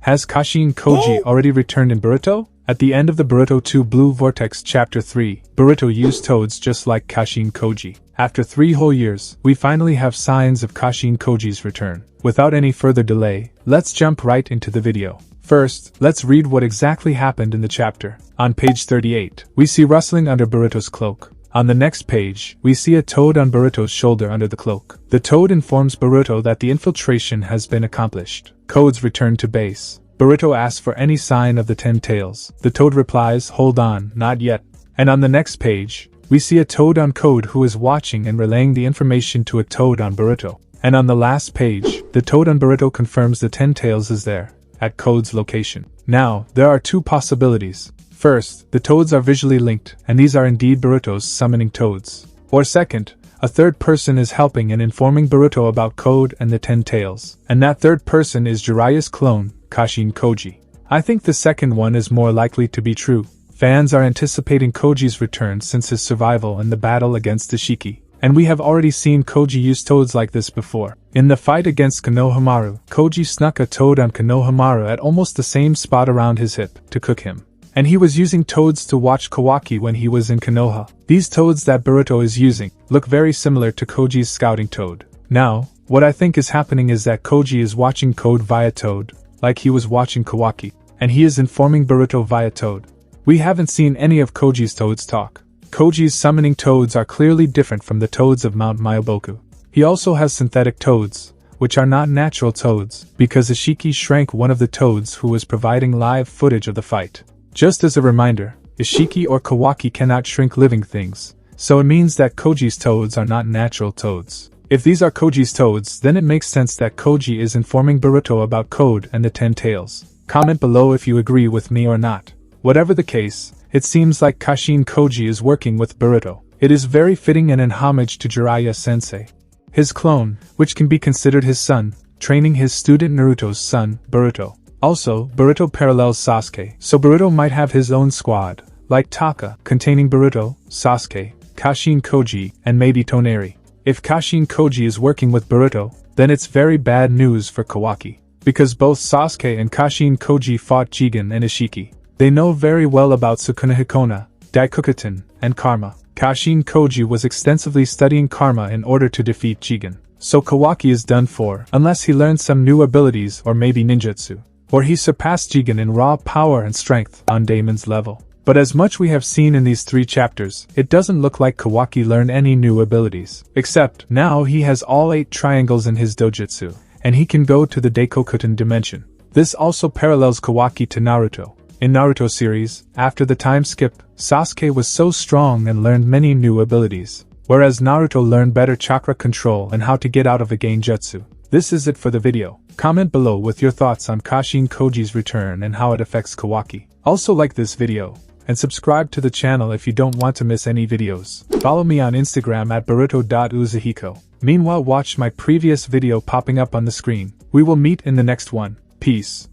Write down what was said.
Has Kashin Koji already returned in Boruto? At the end of the Boruto 2 Blue Vortex Chapter 3, Boruto used toads just like Kashin Koji. After 3 whole years, we finally have signs of Kashin Koji's return. Without any further delay, let's jump right into the video. First, let's read what exactly happened in the chapter. On page 38, we see rustling under Boruto's cloak. On the next page, we see a toad on Boruto's shoulder under the cloak. The toad informs Boruto that the infiltration has been accomplished. Codes return to base. Boruto asks for any sign of the 10 tails. The toad replies, "Hold on, not yet." And on the next page, we see a toad on Code who is watching and relaying the information to a toad on Boruto. And on the last page, the toad on Boruto confirms the 10 tails is there, at Code's location. Now, there are 2 possibilities. First, the toads are visually linked, and these are indeed Boruto's summoning toads. Or second, a third person is helping and informing Boruto about Code and the 10 tails. And that third person is Jiraiya's clone, Kashin Koji. I think the second one is more likely to be true. Fans are anticipating Koji's return since his survival in the battle against Ishiki. And we have already seen Koji use toads like this before. In the fight against Konohamaru, Koji snuck a toad on Konohamaru at almost the same spot around his hip, to cook him. And he was using toads to watch Kawaki when he was in Konoha. These toads that Boruto is using look very similar to Koji's scouting toad. Now, what I think is happening is that Koji is watching Code via toad, like he was watching Kawaki, and he is informing Boruto via toad. We haven't seen any of Koji's toads talk. Koji's summoning toads are clearly different from the toads of Mount Myoboku. He also has synthetic toads, which are not natural toads, because Ishiki shrank one of the toads who was providing live footage of the fight. Just as a reminder, Ishiki or Kawaki cannot shrink living things, so it means that Koji's toads are not natural toads. If these are Koji's toads, then it makes sense that Koji is informing Boruto about Code and the 10 tails. Comment below if you agree with me or not. Whatever the case, it seems like Kashin Koji is working with Boruto. It is very fitting and in homage to Jiraiya-sensei. His clone, which can be considered his son, training his student Naruto's son, Boruto. Also, Boruto parallels Sasuke, so Boruto might have his own squad, like Taka, containing Boruto, Sasuke, Kashin Koji, and maybe Toneri. If Kashin Koji is working with Boruto, then it's very bad news for Kawaki. Because both Sasuke and Kashin Koji fought Jigen and Ishiki. They know very well about Sukuna Hikona, Daikukaten, and Karma. Kashin Koji was extensively studying Karma in order to defeat Jigen. So Kawaki is done for, unless he learns some new abilities or maybe ninjutsu. Or he surpassed Jigen in raw power and strength on Damon's level. But as much we have seen in these 3 chapters, it doesn't look like Kawaki learned any new abilities. Except, now he has all 8 triangles in his dojutsu, and he can go to the Daikokuten dimension. This also parallels Kawaki to Naruto. In Naruto series, after the time skip, Sasuke was so strong and learned many new abilities, whereas Naruto learned better chakra control and how to get out of a genjutsu. This is it for the video. Comment below with your thoughts on Kashin Koji's return and how it affects Kawaki. Also like this video, and subscribe to the channel if you don't want to miss any videos. Follow me on Instagram at boruto.uzuhiko. Meanwhile, watch my previous video popping up on the screen. We will meet in the next one. Peace.